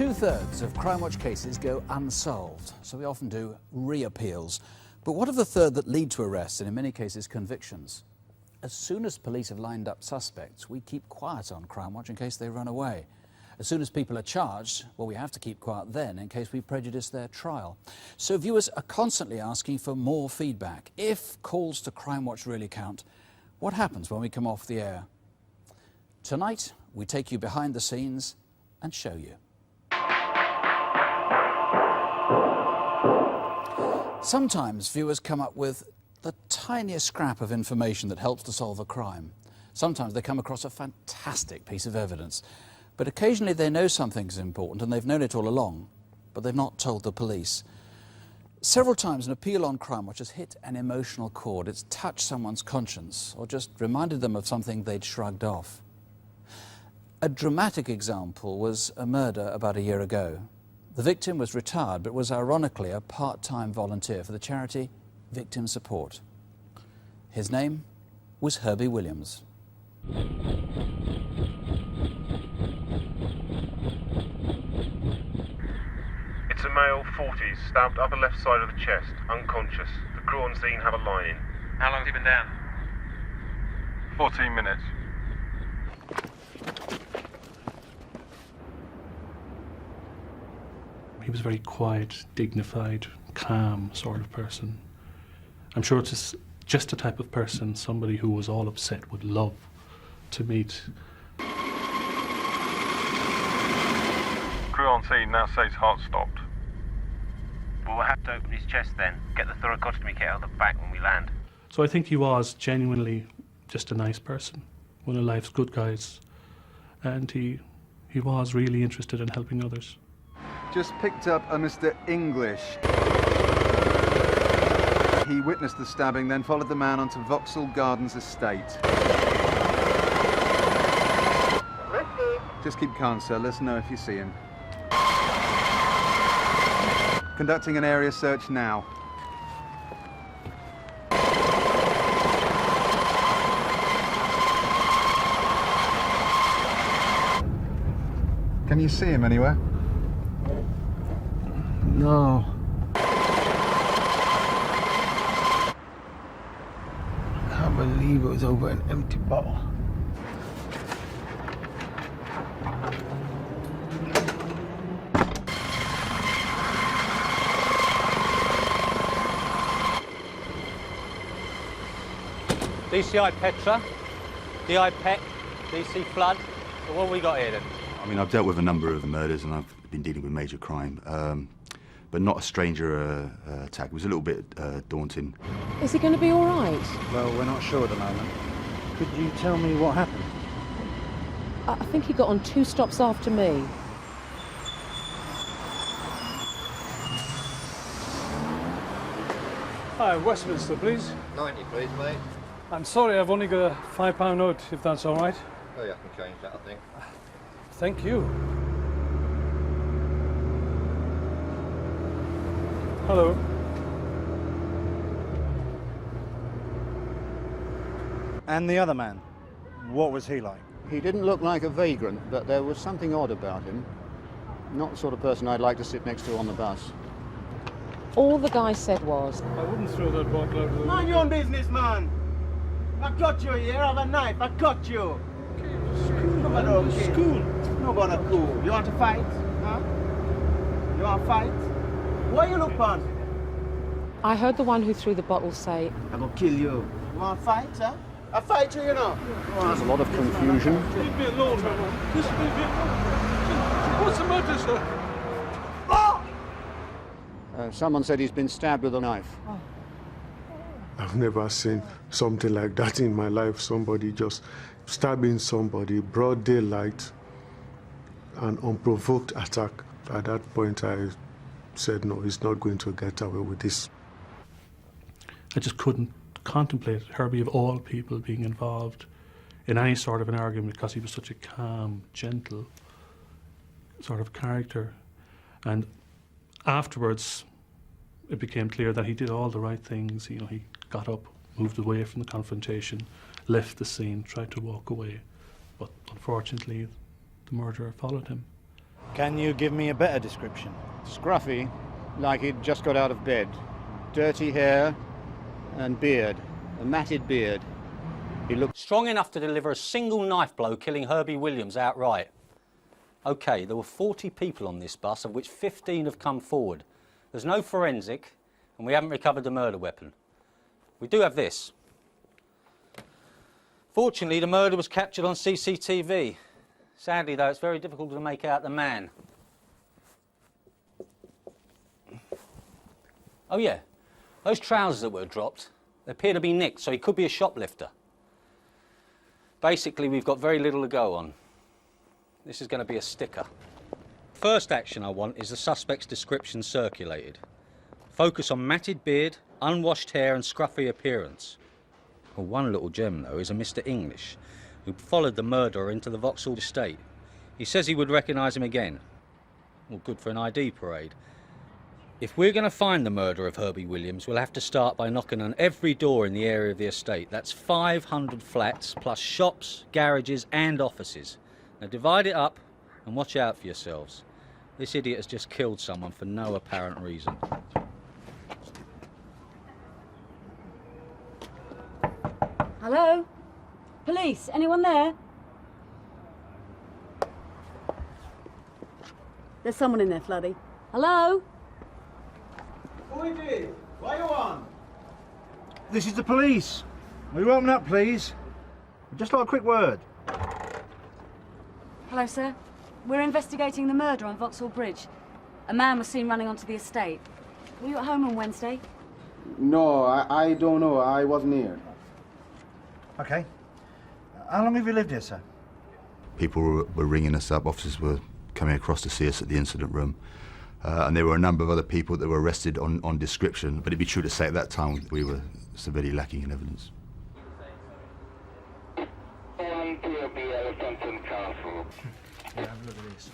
2/3 of Crimewatch cases go unsolved, so we often do reappeals. But what of the third that lead to arrests and in many cases convictions? As soon as police have lined up suspects, we keep quiet on Crimewatch in case they run away. As soon as people are charged, well, we have to keep quiet then in case we prejudice their trial. So viewers are constantly asking for more feedback. If calls to Crimewatch really count, what happens when we come off the air? Tonight, we take you behind the scenes and show you. Sometimes viewers come up with the tiniest scrap of information that helps to solve a crime. Sometimes they come across a fantastic piece of evidence. But occasionally they know something's important and they've known it all along, but they've not told the police. Several times an appeal on Crimewatch has hit an emotional chord. It's touched someone's conscience or just reminded them of something they'd shrugged off. A dramatic example was a murder about a year ago. The victim was retired, but was ironically a part-time volunteer for the charity Victim Support. His name was Herby Williams. It's a male, 40s, stabbed upper left side of the chest, unconscious. The crew on scene have a line-in. How long has he been down? 14 minutes. He was a very quiet, dignified, calm sort of person. I'm sure it's just the type of person somebody who was all upset would love to meet. Crew on scene now says heart stopped. Well, we'll have to open his chest then. Get the thoracostomy kit out of the back when we land. So I think he was genuinely just a nice person, one of life's good guys. And he was really interested in helping others. Just picked up a Mr. English. He witnessed the stabbing, then followed the man onto Vauxhall Gardens estate. Just keep calm, sir. Let us know if you see him. Conducting an area search now. Can you see him anywhere? No. I can't believe it was over an empty bottle. DCI Petra, DI Peck, DC Flood. So what have we got here then? I mean, I've dealt with a number of murders and I've been dealing with major crime, but not a stranger attack. It was a little bit daunting. Is he going to be all right? Well, we're not sure at the moment. Could you tell me what happened? I think he got on 2 stops after me. Hi, Westminster, please. 90, please, mate. I'm sorry, I've only got a £5 note, if that's all right. Oh, yeah, I can change that, I think. Thank you. Hello. And the other man, what was he like? He didn't look like a vagrant, but there was something odd about him. Not the sort of person I'd like to sit next to on the bus. All the guy said was, I wouldn't throw that bottle out of the Mind your own business, man. I got you here, I have a knife, I cut you. Nobody okay. School. Nobody cool. You want to fight? Huh? You want to fight? What you look on? I heard the one who threw the bottle say, I'm gonna kill you. You want to fight, huh? I fight you, you know. There's a lot of confusion. Leave me alone, man. Just leave me alone. What's the matter, sir? Someone said he's been stabbed with a knife. I've never seen something like that in my life. Somebody just stabbing somebody, broad daylight, an unprovoked attack. At that point, I said, no, he's not going to get away with this. I just couldn't contemplate Herby, of all people, being involved in any sort of an argument because he was such a calm, gentle sort of character. And afterwards, it became clear that he did all the right things. You know, he got up, moved away from the confrontation, left the scene, tried to walk away. But unfortunately, the murderer followed him. Can you give me a better description? Scruffy, like he'd just got out of bed. Dirty hair and beard, a matted beard. He looked strong enough to deliver a single knife blow, killing Herby Williams outright. OK, there were 40 people on this bus, of which 15 have come forward. There's no forensic, and we haven't recovered the murder weapon. We do have this. Fortunately, the murder was captured on CCTV. Sadly, though, it's very difficult to make out the man. Oh, yeah, those trousers that were dropped, they appear to be nicked, so he could be a shoplifter. Basically, we've got very little to go on. This is going to be a sticker. First action I want is the suspect's description circulated. Focus on matted beard, unwashed hair and scruffy appearance. Well, one little gem, though, is a Mr. English, who followed the murderer into the Vauxhall estate. He says he would recognise him again. Well, good for an ID parade. If we're going to find the murderer of Herby Williams, we'll have to start by knocking on every door in the area of the estate. That's 500 flats, plus shops, garages and offices. Now divide it up and watch out for yourselves. This idiot has just killed someone for no apparent reason. Hello? Police, anyone there? There's someone in there, Floody. Hello? Who is it? What you want? This is the police. Will you open up, please? Just like a quick word. Hello, sir. We're investigating the murder on Vauxhall Bridge. A man was seen running onto the estate. Were you at home on Wednesday? No, I don't know. I wasn't here. OK. How long have you lived here, sir? People were ringing us up, officers were coming across to see us at the incident room. And there were a number of other people that were arrested on description, but it'd be true to say at that time we were severely lacking in evidence. Yeah, look at this.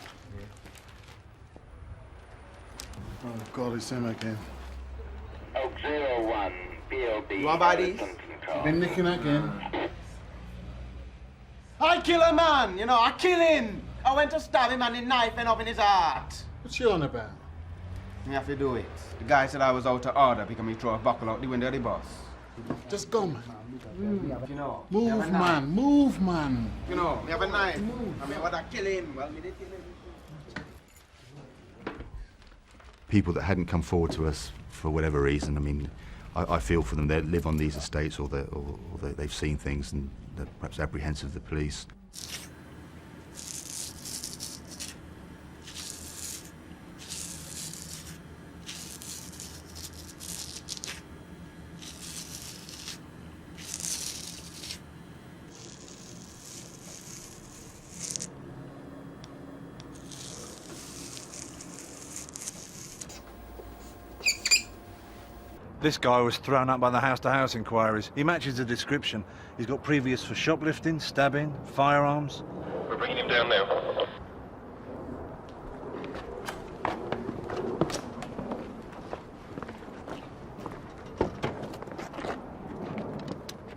Oh God, it's him again. Oak 01, PLB. You want by these? Been nicking again. I kill a man, you know, I kill him. I went to stab him and the knife went up in his heart. What's you on about? You have to do it. The guy said I was out of order because he threw a buckle out the window of the bus. Just go, man. You know. Move, man. Move, man. You know, me have a knife. I mean, what I kill him? Well, me did kill him. People that hadn't come forward to us for whatever reason, I mean, I feel for them. They live on these estates or they've seen things and they're perhaps apprehensive of the police. This guy was thrown up by the house-to-house inquiries. He matches the description. He's got previous for shoplifting, stabbing, firearms. We're bringing him down now.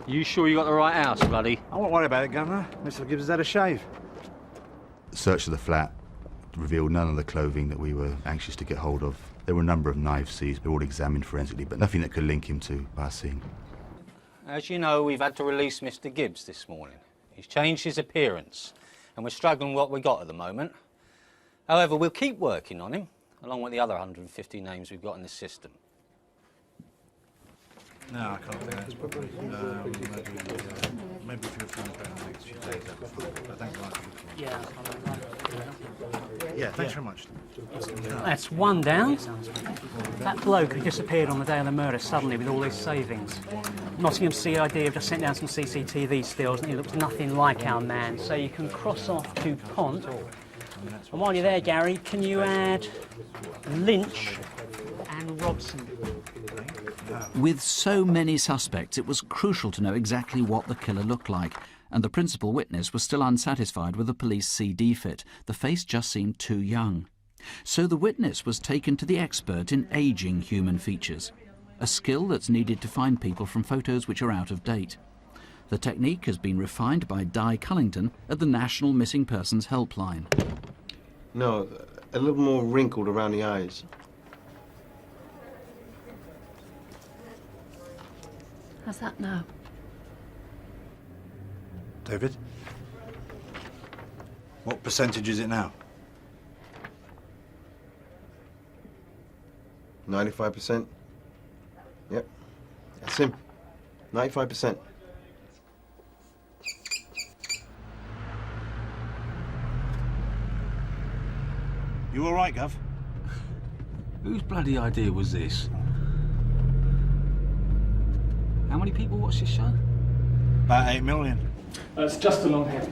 You sure you got the right house, bloody? I won't worry about it, Governor. Mr. Gibbs has had a shave. The search of the flat revealed none of the clothing that we were anxious to get hold of. There were a number of knives seized, they were all examined forensically, but nothing that could link him to our scene. As you know, we've had to release Mr. Gibbs this morning. He's changed his appearance, and we're struggling with what we've got at the moment. However, we'll keep working on him, along with the other 150 names we've got in the system. No, I can't think that's probably. Maybe if you're feeling better in the next few days, that'd be fine. But thanks very much. Yeah, thanks very much. That's one down. That bloke who disappeared on the day of the murder suddenly with all his savings. Nottingham CID have just sent down some CCTV stills and he looks nothing like our man. So you can cross off DuPont. And while you're there, Gary, can you add Lynch and Robson? With so many suspects, it was crucial to know exactly what the killer looked like, and the principal witness was still unsatisfied with the police CD fit. The face just seemed too young. So the witness was taken to the expert in ageing human features, a skill that's needed to find people from photos which are out of date. The technique has been refined by Di Cullington at the National Missing Persons Helpline. No, a little more wrinkled around the eyes. How's that now? David? What percentage is it now? 95%. Yep, that's him. 95%. You all right, Gov? Whose bloody idea was this? How many people watch this show? About 8 million. It's just along here.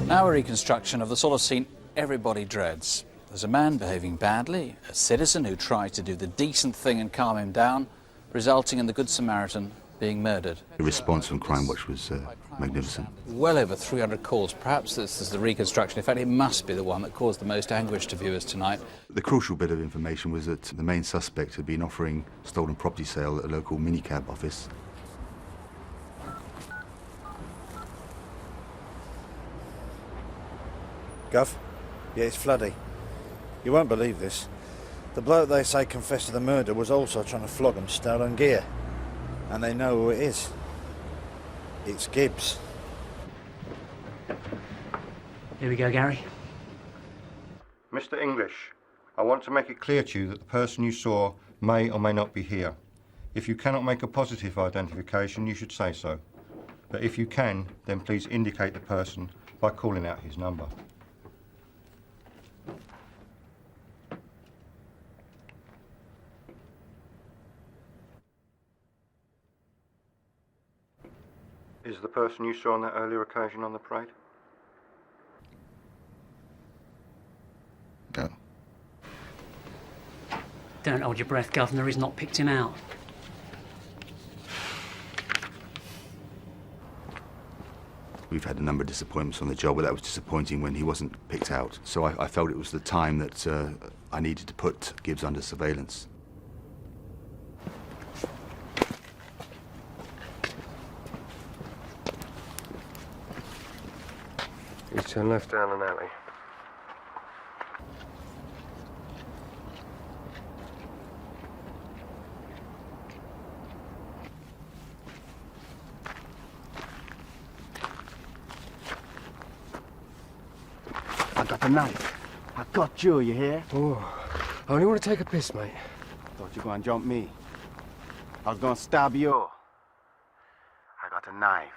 Now a reconstruction of the sort of scene everybody dreads. There's a man behaving badly, a citizen who tried to do the decent thing and calm him down, resulting in the Good Samaritan being murdered. The response from Crimewatch was magnificent. Well over 300 calls. Perhaps this is the reconstruction. In fact, it must be the one that caused the most anguish to viewers tonight. The crucial bit of information was that the main suspect had been offering stolen property sale at a local minicab office. Gov? Yeah, it's Floody. You won't believe this. The bloke they say confessed to the murder was also trying to flog them stolen gear. And they know who it is. It's Gibbs. Here we go, Gary. Mr. English, I want to make it clear to you that the person you saw may or may not be here. If you cannot make a positive identification, you should say so. But if you can, then please indicate the person by calling out his number. Is the person you saw on that earlier occasion on the parade? No. Don't hold your breath, Governor. He's not picked him out. We've had a number of disappointments on the job, but that was disappointing when he wasn't picked out. So I felt it was the time that I needed to put Gibbs under surveillance. You turn left down an alley. I got the knife. I got you hear? Oh, I only want to take a piss, mate. Thought you were gonna jump me. I was gonna stab you. I got a knife.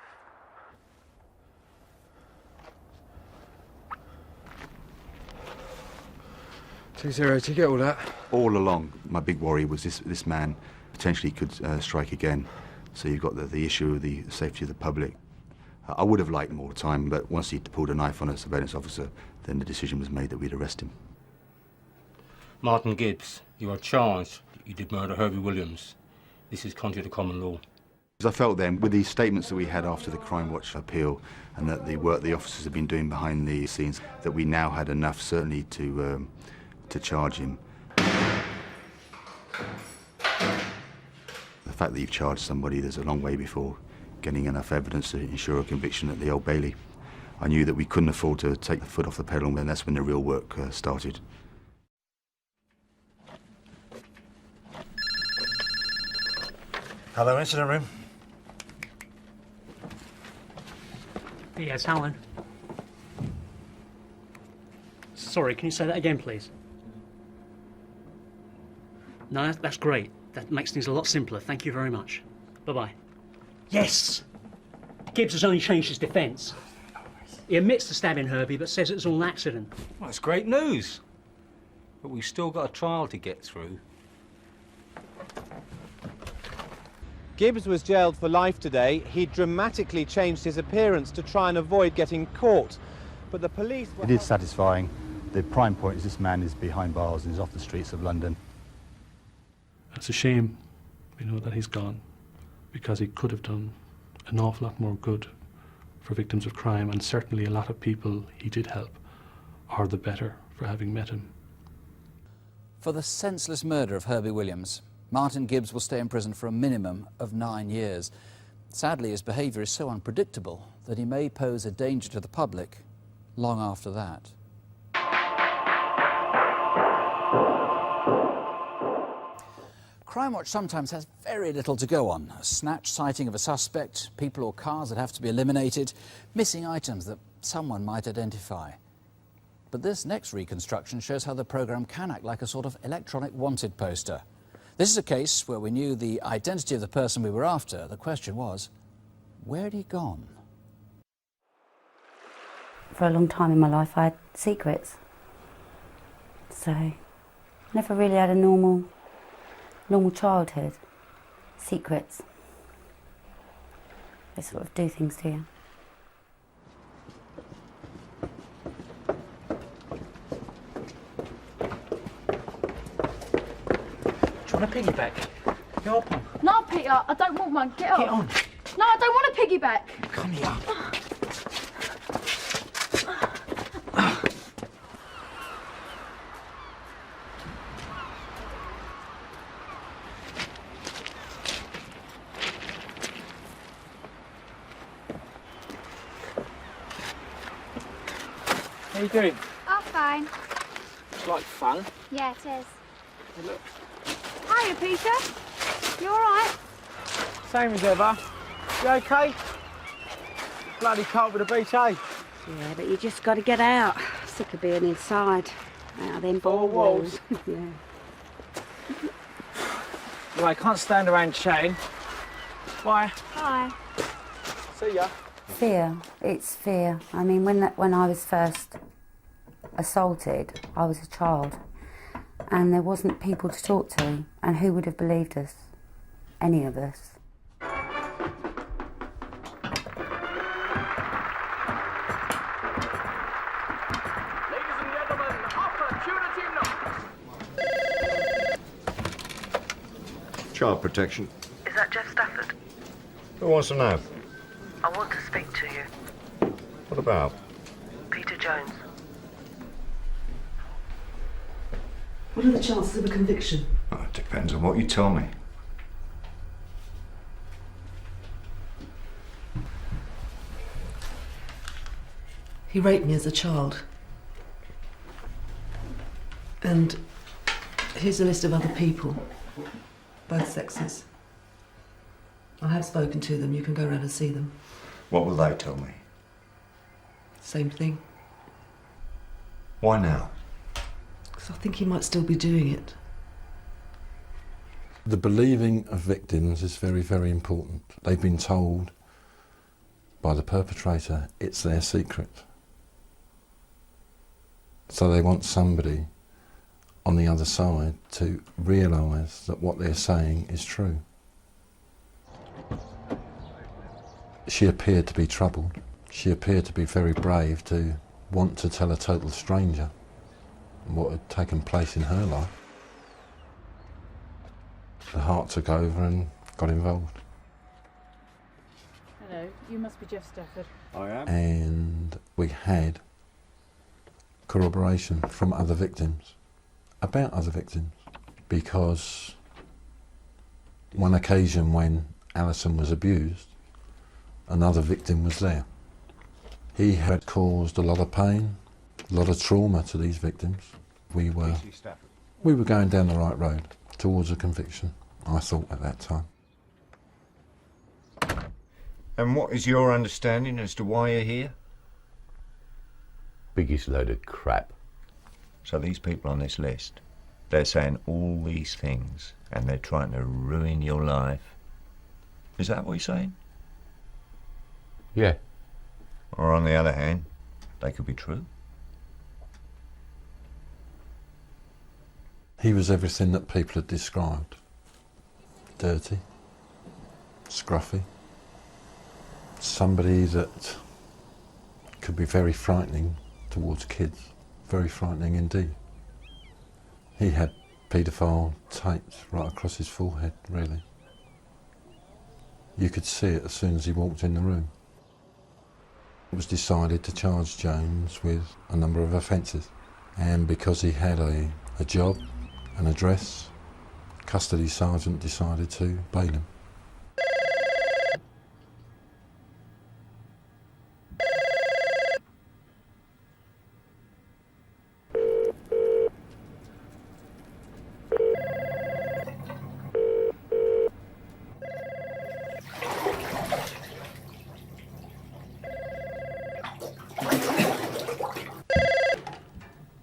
Did you get all that? All along, my big worry was this man potentially could strike again. So you've got the issue of the safety of the public. I would have liked more time, but once he'd pulled a knife on a surveillance officer, then the decision was made that we'd arrest him. Martin Gibbs, you are charged. You did murder Herby Williams. This is contrary to common law. I felt then, with the statements that we had after the Crimewatch appeal, and that the work the officers had been doing behind the scenes, that we now had enough, certainly, to charge him. The fact that you've charged somebody, there's a long way before getting enough evidence to ensure a conviction at the Old Bailey. I knew that we couldn't afford to take the foot off the pedal, and that's when the real work started. Hello, incident room. Yes, Alan. Sorry, can you say that again, please? No, that's great. That makes things a lot simpler. Thank you very much. Bye-bye. Yes! Gibbs has only changed his defence. He admits to stabbing Herby, but says it was all an accident. Well, that's great news. But we've still got a trial to get through. Gibbs was jailed for life today. He dramatically changed his appearance to try and avoid getting caught. But the police were... It is satisfying. The prime point is this man is behind bars and is off the streets of London. It's a shame, that he's gone, because he could have done an awful lot more good for victims of crime, and certainly a lot of people he did help are the better for having met him. For the senseless murder of Herby Williams, Martin Gibbs will stay in prison for a minimum of 9 years. Sadly, his behaviour is so unpredictable that he may pose a danger to the public long after that. Crimewatch sometimes has very little to go on. A snatch sighting of a suspect, people or cars that have to be eliminated, missing items that someone might identify. But this next reconstruction shows how the programme can act like a sort of electronic wanted poster. This is a case where we knew the identity of the person we were after. The question was, where had he gone? For a long time in my life I had secrets. So, never really had a normal childhood. Secrets. They sort of do things to you. Do you want a piggyback? Get up on. No, Peter, I don't want one. Get up. Get on. No, I don't want a piggyback. Come here. How you doing? Oh, fine. It's like fun. Yeah, it is. Hey, look. Hiya, Peter. You all right? Same as ever. You okay? Bloody cold with the beach, eh? Yeah, but you just got to get out. Sick of being inside. Out of them four walls. Yeah. Well, I can't stand around chatting. Bye. Bye. See ya. Fear. It's fear. I mean, when I was first assaulted, I was a child, and there wasn't people to talk to, and who would have believed us? Any of us. Child protection. Is that Jeff Stafford? Who wants to know? I want to speak to you. What about? Peter Jones. What are the chances of a conviction? Oh, it depends on what you tell me. He raped me as a child. And here's a list of other people, both sexes. I have spoken to them. You can go around and see them. What will they tell me? Same thing. Why now? Because I think he might still be doing it. The believing of victims is very, very important. They've been told by the perpetrator it's their secret. So they want somebody on the other side to realise that what they're saying is true. She appeared to be troubled. She appeared to be very brave to want to tell a total stranger what had taken place in her life. The heart took over and got involved. Hello, you must be Jeff Stafford. I am. And we had corroboration from other victims, about other victims, because one occasion when Alison was abused, another victim was there. He had caused a lot of pain, a lot of trauma to these victims. We were going down the right road towards a conviction, I thought at that time. And what is your understanding as to why you're here? Biggest load of crap. So these people on this list, they're saying all these things and they're trying to ruin your life. Is that what you're saying? Yeah. Or on the other hand, they could be true. He was everything that people had described. Dirty, scruffy, somebody that could be very frightening towards kids, very frightening indeed. He had paedophile tapes right across his forehead, really. You could see it as soon as he walked in the room. It was decided to charge Jones with a number of offences, and because he had a job, an address. Custody sergeant decided to bail him.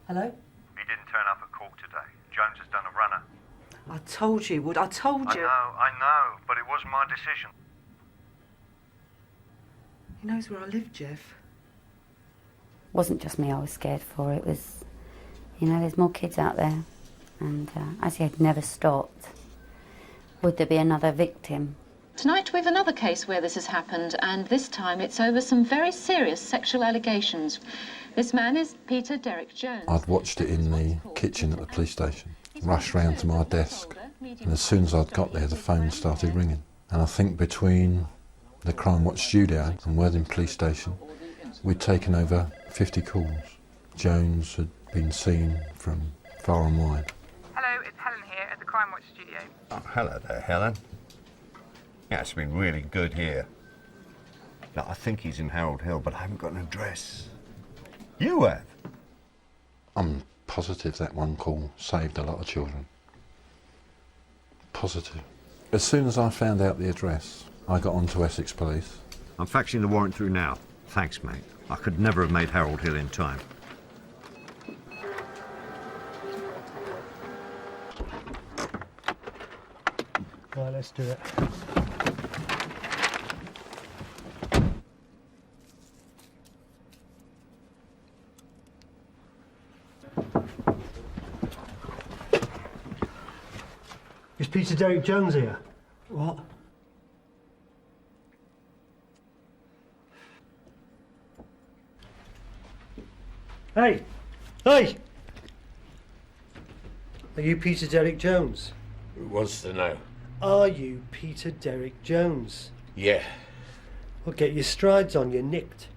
Hello? He didn't turn up at court today. Jones has done a runner. I told you, Wood. I told you. I know, but it was my decision. He knows where I live, Jeff. It wasn't just me I was scared for, it was, you know, there's more kids out there. And as he had never stopped, would there be another victim? Tonight we have another case where this has happened, and this time it's over some very serious sexual allegations. This man is Peter Derek Jones. I'd watched it in the kitchen at the police station, rushed round to my desk, and as soon as I'd got there the phone started ringing. And I think between the Crimewatch studio and Worthing police station we'd taken over 50 calls. Jones had been seen from far and wide. Hello, it's Helen here at the Crimewatch studio. Oh, hello there, Helen. Yeah, it's been really good here. Now, I think he's in Harold Hill, but I haven't got an address. You have? I'm positive that one call saved a lot of children. Positive. As soon as I found out the address, I got on to Essex Police. I'm faxing the warrant through now. Thanks, mate. I could never have made Harold Hill in time. Right, let's do it. Is Peter Derek Jones here? What? Hey! Hey! Are you Peter Derek Jones? Who wants to know? Are you Peter Derek Jones? Yeah. Well, get your strides on, you're nicked.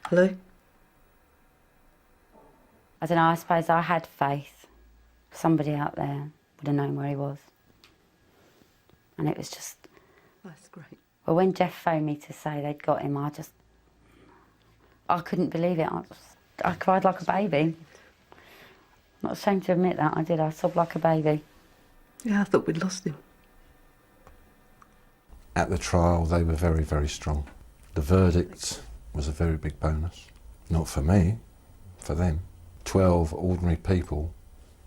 Hello? I don't know, I suppose I had faith. Somebody out there would have known where he was. And it was just... That's great. Well, when Jeff phoned me to say they'd got him, I couldn't believe it. I cried like a baby. Not ashamed to admit that, I did. I sobbed like a baby. Yeah, I thought we'd lost him. At the trial, they were very, very strong. The verdict was a very big bonus. Not for me, for them. 12 ordinary people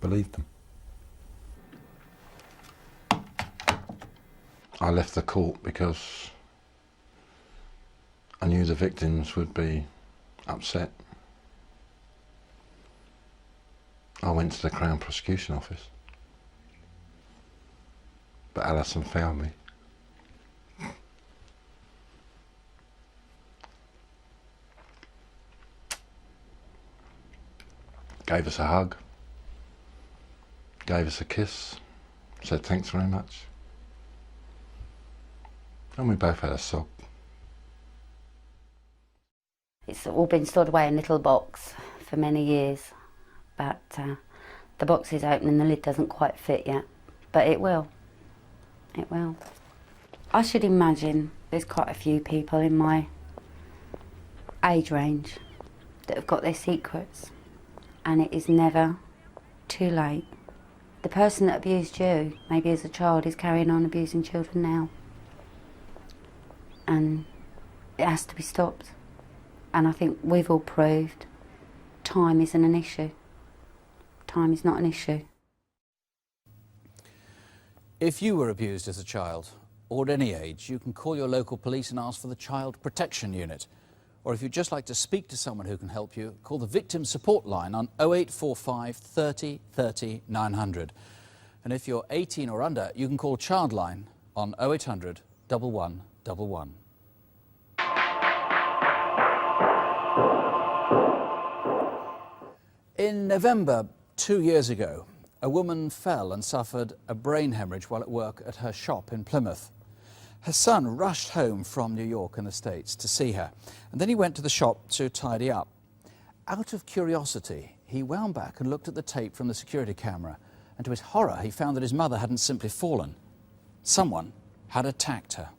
believed them. I left the court because I knew the victims would be upset. I went to the Crown Prosecution Office, but Alison found me. Gave us a hug, gave us a kiss, said thanks very much. And we both had a sob. It's all been stored away in a little box for many years, but the box is open and the lid doesn't quite fit yet, but it will. It will. I should imagine there's quite a few people in my age range that have got their secrets, and it is never too late. The person that abused you, maybe as a child, is carrying on abusing children now. And it has to be stopped. And I think we've all proved time isn't an issue. Time is not an issue. If you were abused as a child, or at any age, you can call your local police and ask for the Child Protection Unit. Or if you'd just like to speak to someone who can help you, call the Victim Support Line on 0845 30 30 900. And if you're 18 or under, you can call Childline on 0800 1111. In November 2 years ago, a woman fell and suffered a brain hemorrhage while at work at her shop in Plymouth. Her son rushed home from New York and the States to see her, and then he went to the shop to tidy up. Out of curiosity, he wound back and looked at the tape from the security camera, and to his horror, he found that his mother hadn't simply fallen. Someone had attacked her.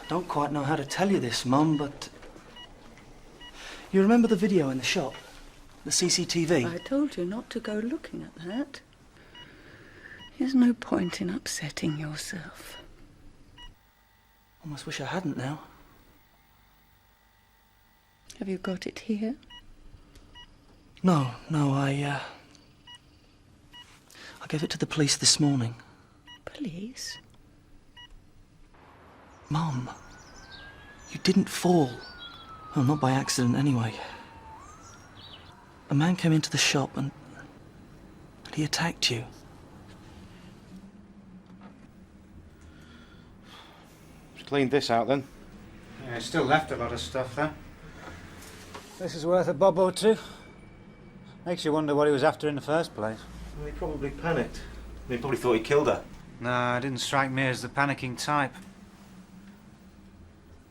I don't quite know how to tell you this, Mum, but... You remember the video in the shop? The CCTV? I told you not to go looking at that. There's no point in upsetting yourself. Almost wish I hadn't now. Have you got it here? No, I gave it to the police this morning. Police? Mum, you didn't fall. Well, not by accident anyway. A man came into the shop and he attacked you. Cleaned this out then. Yeah, still left a lot of stuff there. This is worth a bob or two. Makes you wonder what he was after in the first place. Well, he probably panicked. He probably thought he killed her. No, it didn't strike me as the panicking type.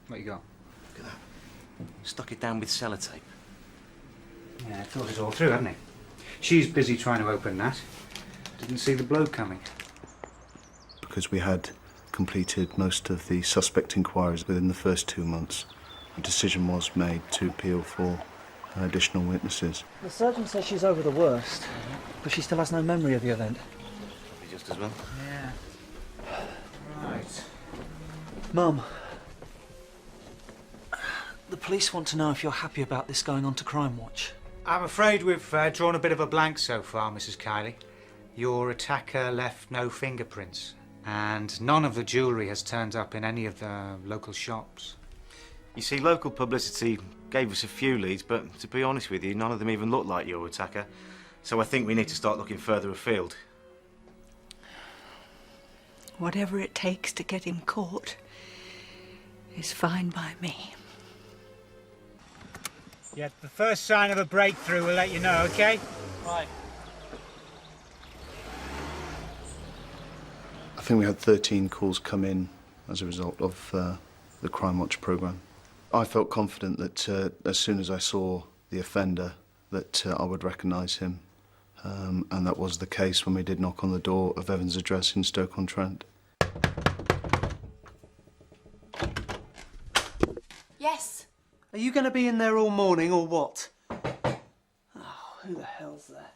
What you got? Look at that. Stuck it down with sellotape. Yeah, thought it all through, hadn't he? She's busy trying to open that. Didn't see the blow coming. Because we had completed most of the suspect inquiries within the first 2 months, a decision was made to appeal for additional witnesses. The surgeon says she's over the worst, but she still has no memory of the event. Probably just as well. Yeah. Right. Mum, the police want to know if you're happy about this going on to Crimewatch. I'm afraid we've drawn a bit of a blank so far, Mrs. Kiley. Your attacker left no fingerprints, and none of the jewellery has turned up in any of the local shops. You see, local publicity gave us a few leads, but to be honest with you, none of them even look like your attacker. So I think we need to start looking further afield. Whatever it takes to get him caught is fine by me. Yeah, the first sign of a breakthrough will let you know, OK? Right. I think we had 13 calls come in as a result of the Crimewatch programme. I felt confident that as soon as I saw the offender that I would recognise him, and that was the case when we did knock on the door of Evan's address in Stoke-on-Trent. Yes. Are you going to be in there all morning or what? Oh, who the hell's that?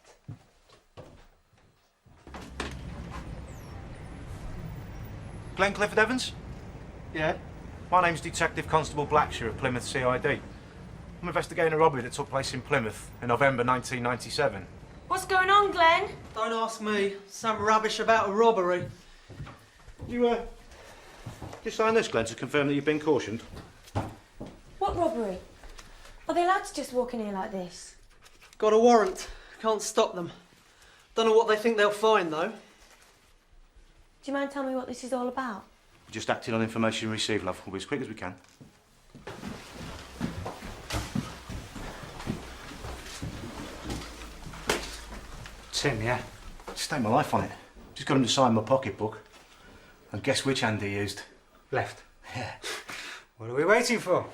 Glenn Clifford Evans? Yeah? My name's Detective Constable Blackshear of Plymouth CID. I'm investigating a robbery that took place in Plymouth in November 1997. What's going on, Glenn? Don't ask me. Some rubbish about a robbery. You sign this, Glenn, to confirm that you've been cautioned? What robbery? Are they allowed to just walk in here like this? Got a warrant. Can't stop them. Don't know what they think they'll find, though. Do you mind telling me what this is all about? We're just acting on information received, love. We'll be as quick as we can. Tim, yeah? Staked my life on it. Just got him to sign my pocketbook. And guess which hand he used? Left. Yeah. What are we waiting for?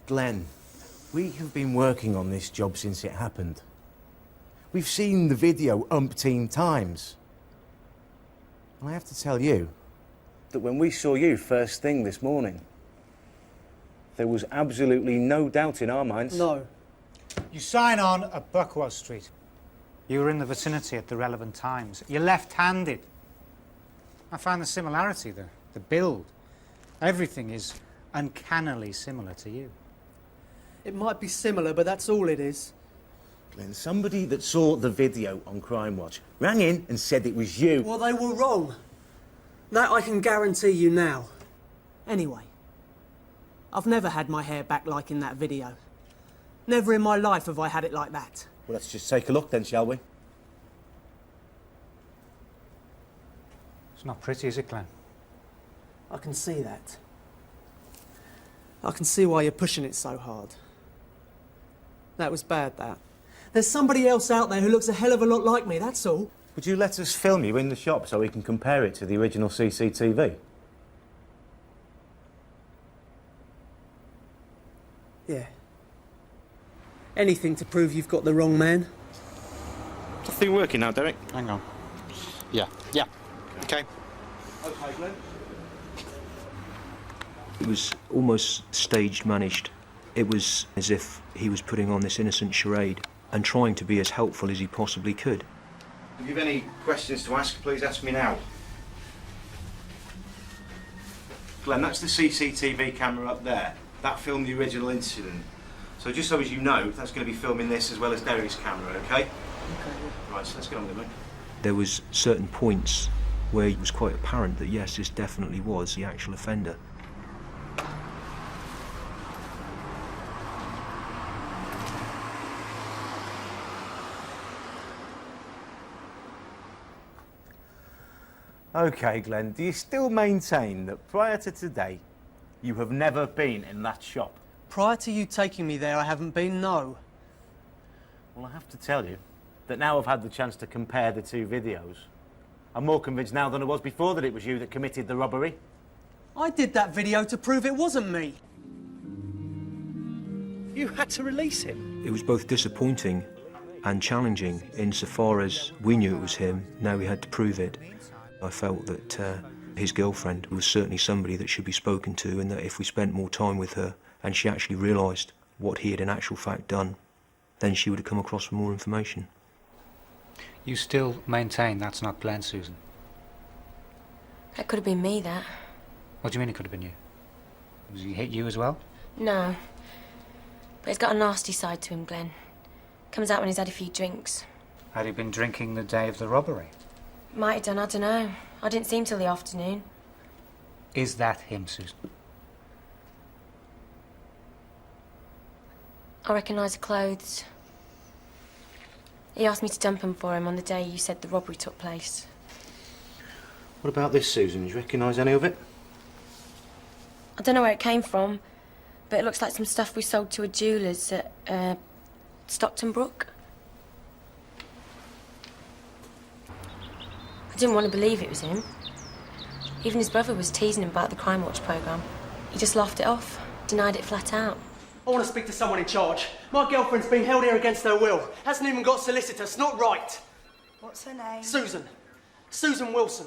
Glenn, we have been working on this job since it happened. We've seen the video umpteen times. And I have to tell you that when we saw you first thing this morning, there was absolutely no doubt in our minds. No. You sign on at Buckworth Street. You were in the vicinity at the relevant times. You're left-handed. I find the similarity there, the build. Everything is uncannily similar to you. It might be similar, but that's all it is. Glenn, somebody that saw the video on Crimewatch rang in and said it was you. Well, they were wrong. That I can guarantee you now. Anyway, I've never had my hair back like in that video. Never in my life have I had it like that. Well, let's just take a look then, shall we? It's not pretty, is it, Glenn? I can see that. I can see why you're pushing it so hard. That was bad, that. There's somebody else out there who looks a hell of a lot like me, that's all. Would you let us film you in the shop so we can compare it to the original CCTV? Yeah. Anything to prove you've got the wrong man. Nothing working now, Derek. Hang on. Yeah. Okay. Okay, Glenn. It was almost stage managed. It was as if he was putting on this innocent charade and trying to be as helpful as he possibly could. If you've any questions to ask, please ask me now. Glenn, that's the CCTV camera up there. That filmed the original incident. So just so as you know, that's going to be filming this as well as Derek's camera, okay? Okay. Right, so let's get on with it, mate. There was certain points where it was quite apparent that yes, this definitely was the actual offender. Okay, Glenn, do you still maintain that prior to today, you have never been in that shop? Prior to you taking me there, I haven't been, no. Well, I have to tell you that now I've had the chance to compare the two videos, I'm more convinced now than I was before that it was you that committed the robbery. I did that video to prove it wasn't me. You had to release him. It was both disappointing and challenging insofar as we knew it was him, now we had to prove it. I felt that his girlfriend was certainly somebody that should be spoken to, and that if we spent more time with her and she actually realised what he had in actual fact done, then she would have come across with more information. You still maintain that's not Glenn, Susan? That could have been me, that. What do you mean it could have been you? Was he hit you as well? No. But he's got a nasty side to him, Glenn. Comes out when he's had a few drinks. Had he been drinking the day of the robbery? Might have done, I don't know. I didn't see him till the afternoon. Is that him, Susan? I recognise the clothes. He asked me to dump them for him on the day you said the robbery took place. What about this, Susan? Do you recognise any of it? I don't know where it came from, but it looks like some stuff we sold to a jeweller's at Stockton Brook. I didn't want to believe it was him. Even his brother was teasing him about the Crimewatch programme. He just laughed it off, denied it flat out. I want to speak to someone in charge. My girlfriend's being held here against her will. Hasn't even got solicitors. Not right. What's her name? Susan. Susan Wilson.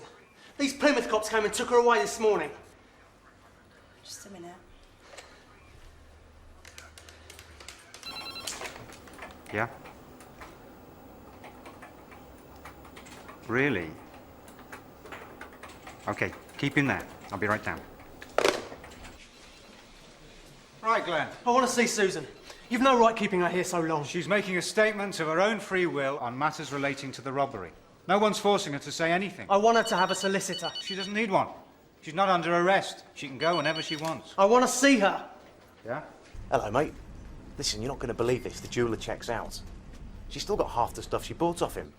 These Plymouth cops came and took her away this morning. Just a minute. Yeah? Really? Okay, keep him there. I'll be right down. Right, Glenn. I want to see Susan. You've no right keeping her here so long. She's making a statement of her own free will on matters relating to the robbery. No one's forcing her to say anything. I want her to have a solicitor. She doesn't need one. She's not under arrest. She can go whenever she wants. I want to see her. Yeah? Hello, mate. Listen, you're not going to believe this. The jeweller checks out. She's still got half the stuff she bought off him.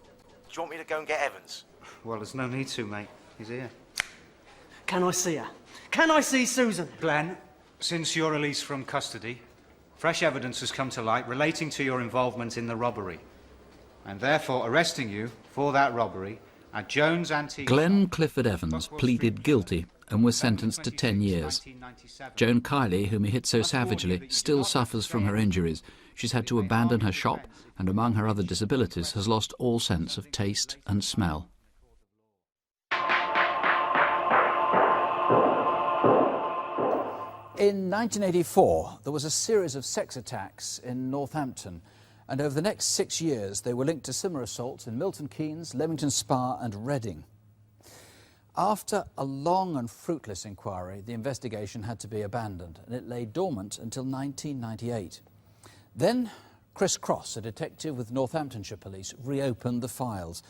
Do you want me to go and get Evans? Well, there's no need to, mate. He's here. Can I see her? Can I see Susan? Glenn, since your release from custody, fresh evidence has come to light relating to your involvement in the robbery, and therefore arresting you for that robbery at Jones Antique. Glenn Clifford Evans pleaded guilty and was sentenced to 10 years. Joan Kiley, whom he hit so savagely, still suffers from her injuries. She's had to abandon her shop and, among her other disabilities, has lost all sense of taste and smell. In 1984, there was a series of sex attacks in Northampton, and over the next 6 years they were linked to similar assaults in Milton Keynes, Leamington Spa and Reading. After a long and fruitless inquiry, the investigation had to be abandoned, and it lay dormant until 1998. Then Chris Cross, a detective with Northamptonshire Police, reopened the files.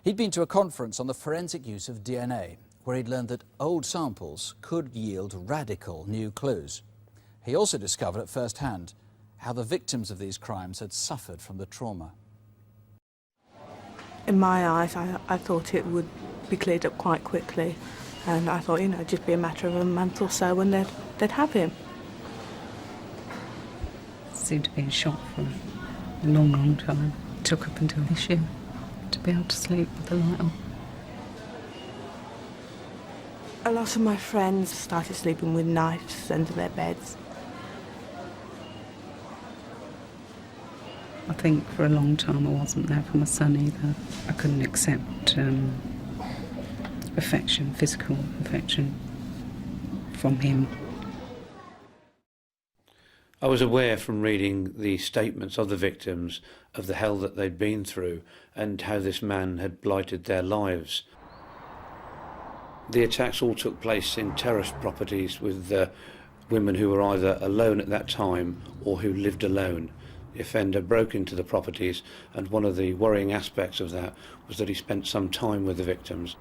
He'd been to a conference on the forensic use of DNA, where he'd learned that old samples could yield radical new clues. He also discovered at first hand how the victims of these crimes had suffered from the trauma. In my eyes, I thought it would be cleared up quite quickly, and I thought, it'd just be a matter of a month or so and they'd have him. Seemed to be in shock for a long, long time. It took up until this year to be able to sleep with the light on. A lot of my friends started sleeping with knives under their beds. I think for a long time I wasn't there for my son either. I couldn't accept affection, physical affection from him. I was aware from reading the statements of the victims of the hell that they'd been through and how this man had blighted their lives. The attacks all took place in terraced properties with women who were either alone at that time or who lived alone. The offender broke into the properties, and one of the worrying aspects of that was that he spent some time with the victims.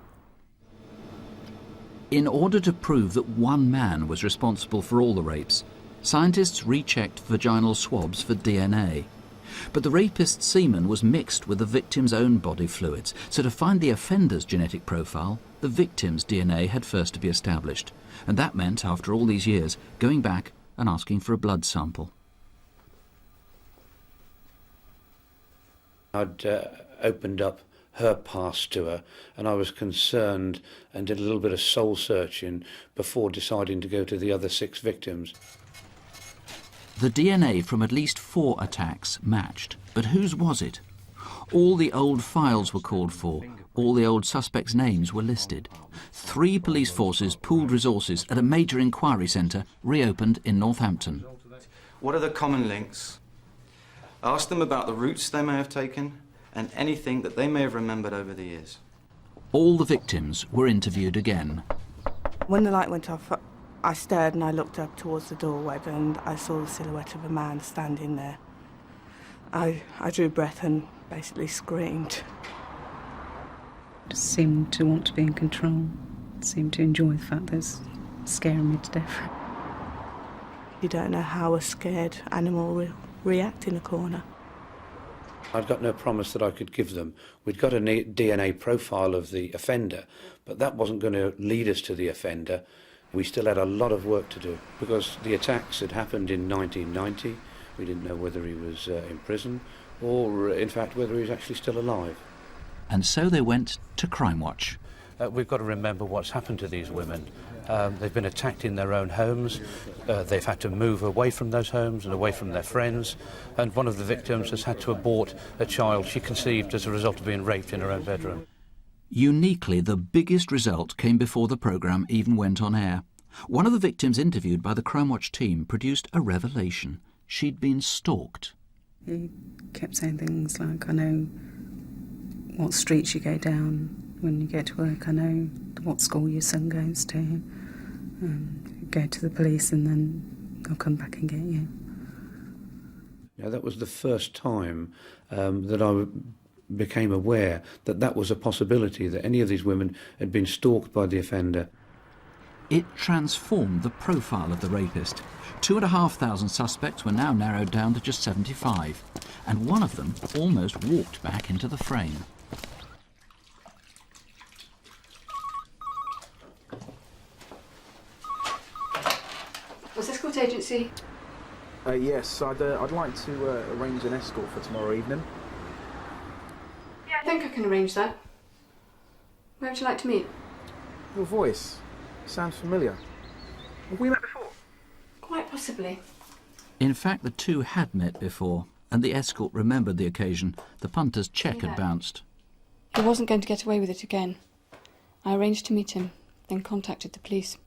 In order to prove that one man was responsible for all the rapes, scientists rechecked vaginal swabs for DNA. But the rapist's semen was mixed with the victim's own body fluids, so to find the offender's genetic profile, the victim's DNA had first to be established. And that meant, after all these years, going back and asking for a blood sample. I'd opened up her past to her, and I was concerned and did a little bit of soul searching before deciding to go to the other 6 victims. The DNA from at least 4 attacks matched, but whose was it? All the old files were called for, all the old suspects' names were listed. 3 police forces pooled resources at a major inquiry centre reopened in Northampton. What are the common links? Ask them about the routes they may have taken and anything that they may have remembered over the years. All the victims were interviewed again. When the light went off, I stared and I looked up towards the doorway and I saw the silhouette of a man standing there. I drew breath and basically screamed. Just seemed to want to be in control. Seemed to enjoy the fact that it's scaring me to death. You don't know how a scared animal will react in a corner. I'd got no promise that I could give them. We'd got a DNA profile of the offender, but that wasn't going to lead us to the offender. We still had a lot of work to do because the attacks had happened in 1990. We didn't know whether he was in prison or, in fact, whether he was actually still alive. And so they went to Crimewatch. We've got to remember what's happened to these women. They've been attacked in their own homes. They've had to move away from those homes and away from their friends. And one of the victims has had to abort a child she conceived as a result of being raped in her own bedroom. Uniquely, the biggest result came before the programme even went on air. One of the victims interviewed by the Crimewatch team produced a revelation. She'd been stalked. He kept saying things like, I know what streets you go down when you get to work, I know what school your son goes to, go to the police and then I'll come back and get you. Now, that was the first time that I became aware that that was a possibility, that any of these women had been stalked by the offender. It transformed the profile of the rapist. 2,500 suspects were now narrowed down to just 75, and one of them almost walked back into the frame. Was escort agency? Yes, I'd like to arrange an escort for tomorrow evening. Yeah, I think I can arrange that. Where would you like to meet? Your voice sounds familiar. Have we met before? Quite possibly. In fact, the two had met before, and the escort remembered the occasion. The punter's check had bounced. He wasn't going to get away with it again. I arranged to meet him, then contacted the police.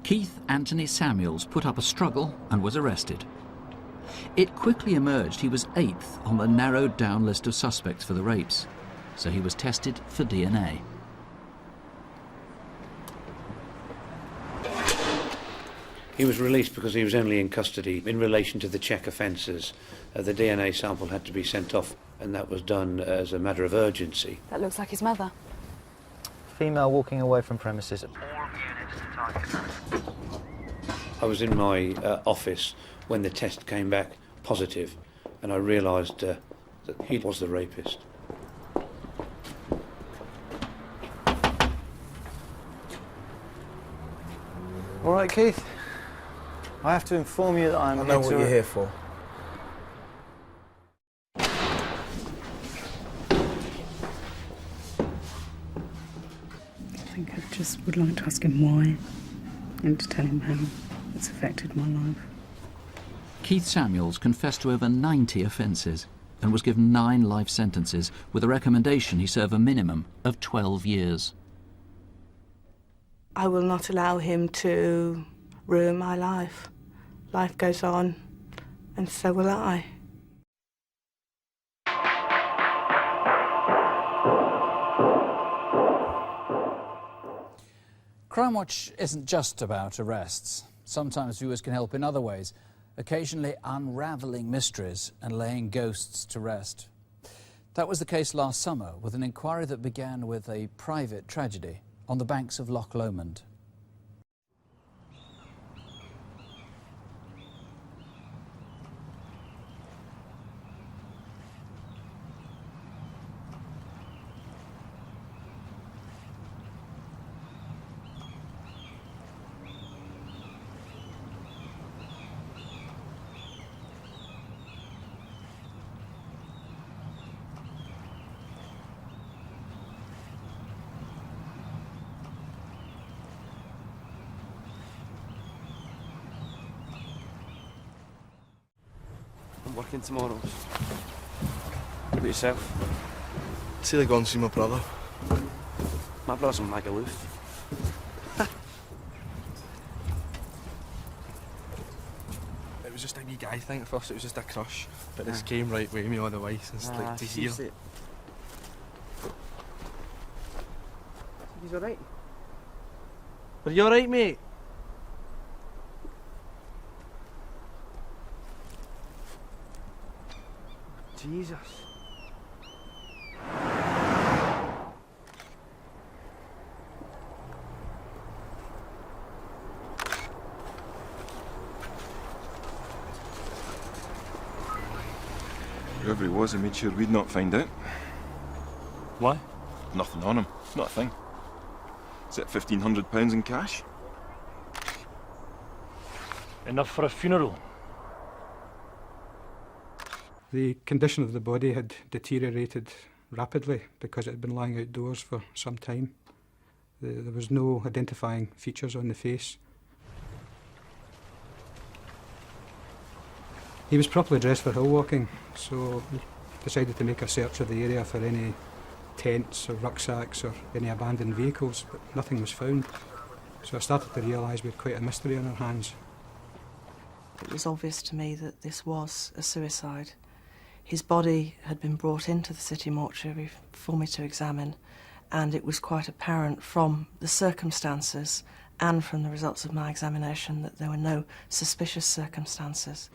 Keith Anthony Samuels put up a struggle and was arrested. It quickly emerged he was 8th on the narrowed-down list of suspects for the rapes, so he was tested for DNA. He was released because he was only in custody in relation to the check offences. The DNA sample had to be sent off, and that was done as a matter of urgency. That looks like his mother. Female walking away from premises. I was in my office when the test came back positive, and I realised that he was the rapist. All right, Keith. I have to inform you that I know what you're here for. I think I just would like to ask him why and to tell him how it's affected my life. Keith Samuels confessed to over 90 offences and was given 9 life sentences, with a recommendation he serve a minimum of 12 years. I will not allow him to ruin my life. Life goes on, and so will I. Crimewatch isn't just about arrests. Sometimes viewers can help in other ways, occasionally unravelling mysteries and laying ghosts to rest. That was the case last summer with an inquiry that began with a private tragedy on the banks of Loch Lomond. I'm working tomorrow. What about yourself? Say I go and see my brother. My brother's in Magaluf. It was just a wee guy thing at first, it was just a crush. But this came right with me all the way since like to here. He's alright. Are you alright, mate? Jesus. Whoever he was, I made sure we'd not find out. Why? Nothing on him, not a thing. Is it £1,500 in cash? Enough for a funeral. The condition of the body had deteriorated rapidly because it had been lying outdoors for some time. There was no identifying features on the face. He was properly dressed for hill walking, so we decided to make a search of the area for any tents or rucksacks or any abandoned vehicles, but nothing was found. So I started to realise we had quite a mystery on our hands. It was obvious to me that this was a suicide. His body had been brought into the city mortuary for me to examine, and it was quite apparent from the circumstances and from the results of my examination that there were no suspicious circumstances.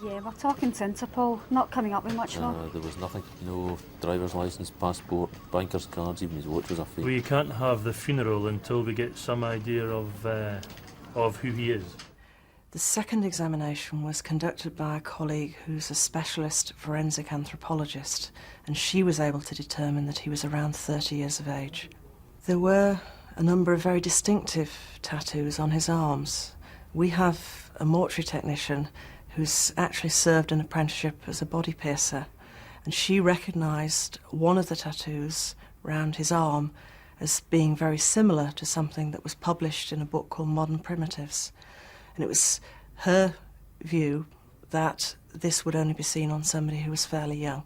Yeah, we're talking to Interpol, not coming up with much more. There was nothing, no driver's licence, passport, banker's cards, even his watch was a fake. We can't have the funeral until we get some idea of who he is. The second examination was conducted by a colleague who's a specialist forensic anthropologist, and she was able to determine that he was around 30 years of age. There were a number of very distinctive tattoos on his arms. We have a mortuary technician who's actually served an apprenticeship as a body piercer, and she recognised one of the tattoos round his arm as being very similar to something that was published in a book called Modern Primitives. And it was her view that this would only be seen on somebody who was fairly young.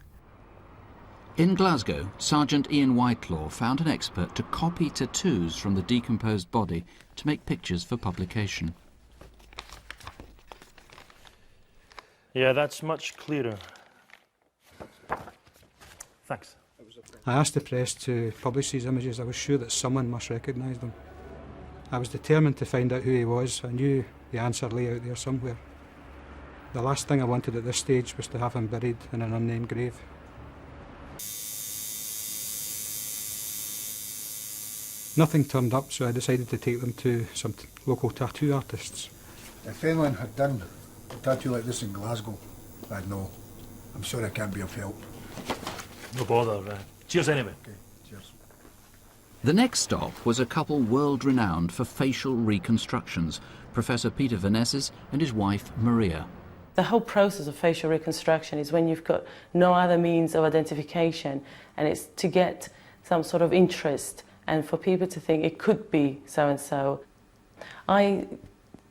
In Glasgow, Sergeant Ian Whitelaw found an expert to copy tattoos from the decomposed body to make pictures for publication. Yeah, that's much clearer. Thanks. I asked the press to publish these images. I was sure that someone must recognise them. I was determined to find out who he was. I knew the answer lay out there somewhere. The last thing I wanted at this stage was to have him buried in an unnamed grave. Nothing turned up, so I decided to take them to some local tattoo artists. If anyone had done a tattoo like this in Glasgow, I'd know. I'm sure I can't be of help. No bother. Cheers anyway. Okay, cheers. The next stop was a couple world-renowned for facial reconstructions, Professor Peter Vanesses and his wife Maria. The whole process of facial reconstruction is when you've got no other means of identification, and it's to get some sort of interest and for people to think it could be so-and-so. I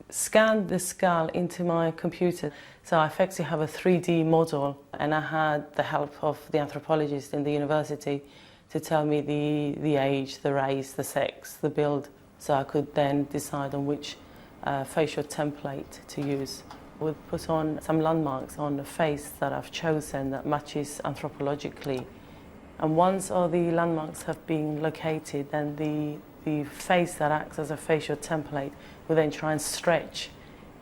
scanned the skull into my computer, so I effectively have a 3D model, and I had the help of the anthropologist in the university to tell me the age, the race, the sex, the build, so I could then decide on which facial template to use. We'll put on some landmarks on the face that I've chosen that matches anthropologically. And once all the landmarks have been located, then the face that acts as a facial template will then try and stretch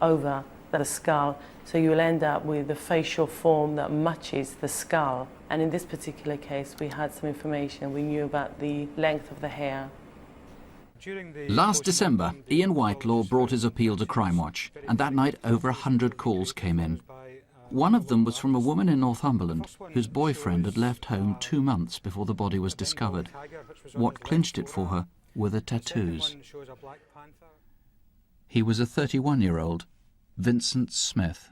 over the skull, so you will end up with the facial form that matches the skull. And in this particular case, we had some information. We knew about the length of the hair. Last December, Ian Whitelaw brought his appeal to Crimewatch, and that night over 100 calls came in. One of them was from a woman in Northumberland whose boyfriend had left home 2 months before the body was discovered. What clinched it for her were the tattoos. He was a 31-year-old, Vincent Smith.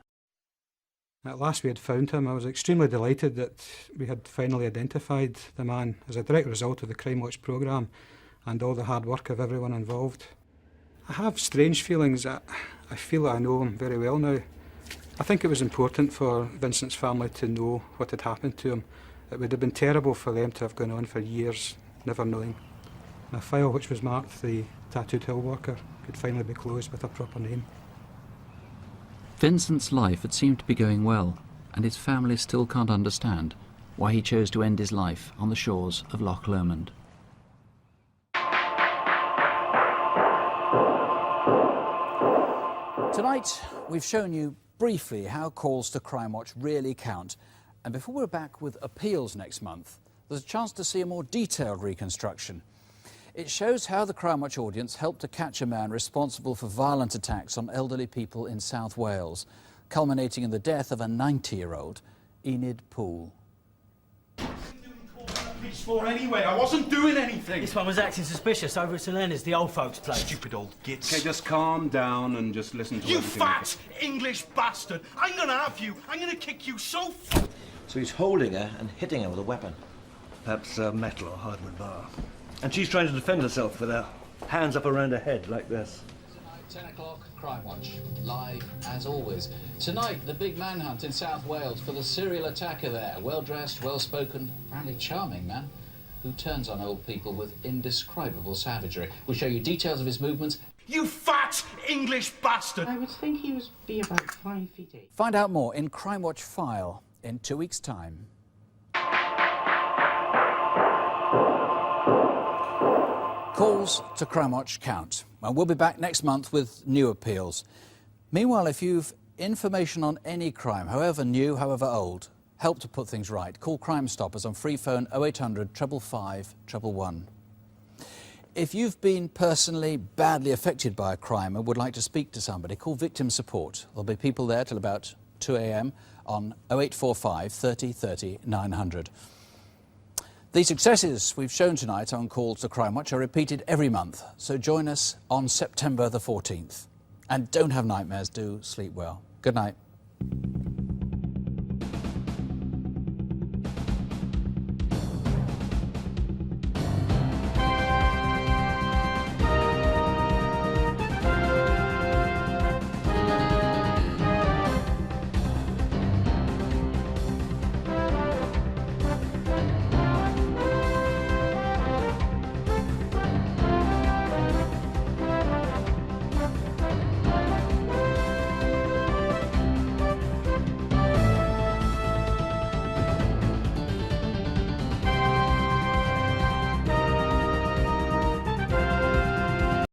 At last we had found him. I was extremely delighted that we had finally identified the man as a direct result of the Crimewatch programme and all the hard work of everyone involved. I have strange feelings. I feel that I know him very well now. I think it was important for Vincent's family to know what had happened to him. It would have been terrible for them to have gone on for years, never knowing. My file, which was marked the tattooed hill worker, could finally be closed with a proper name. Vincent's life had seemed to be going well, and his family still can't understand why he chose to end his life on the shores of Loch Lomond. Tonight, we've shown you briefly how calls to Crimewatch really count. And before we're back with appeals next month, there's a chance to see a more detailed reconstruction. It shows how the Crimewatch audience helped to catch a man responsible for violent attacks on elderly people in South Wales, culminating in the death of a 90-year-old, Enid Poole. For anyway, I wasn't doing anything. This one was acting suspicious over at St Leonard's, the old folks' place. Stupid old gits. Okay, just calm down and just listen to you everything. Fat English bastard! I'm gonna have you. I'm gonna kick you so. So he's holding her and hitting her with a weapon. Perhaps metal or hardwood bar. And she's trying to defend herself with her hands up around her head like this. 10 o'clock, Crimewatch, live as always. Tonight, the big manhunt in South Wales for the serial attacker there. Well-dressed, well-spoken, apparently charming man. who turns on old people with indescribable savagery. We'll show you details of his movements. You fat English bastard! I would think he would be about 5 feet 8. Find out more in Crimewatch File in 2 weeks' time. Calls to Crimewatch count, and we'll be back next month with new appeals. Meanwhile, if you've information on any crime, however new, however old, help to put things right, call Crime Stoppers on free phone 0800 555 111. If you've been personally badly affected by a crime and would like to speak to somebody, call Victim Support. There'll be people there till about 2 a.m. on 0845 30 30 900. The successes we've shown tonight on Calls to Crimewatch are repeated every month, so join us on September the 14th. And don't have nightmares, do sleep well. Good night.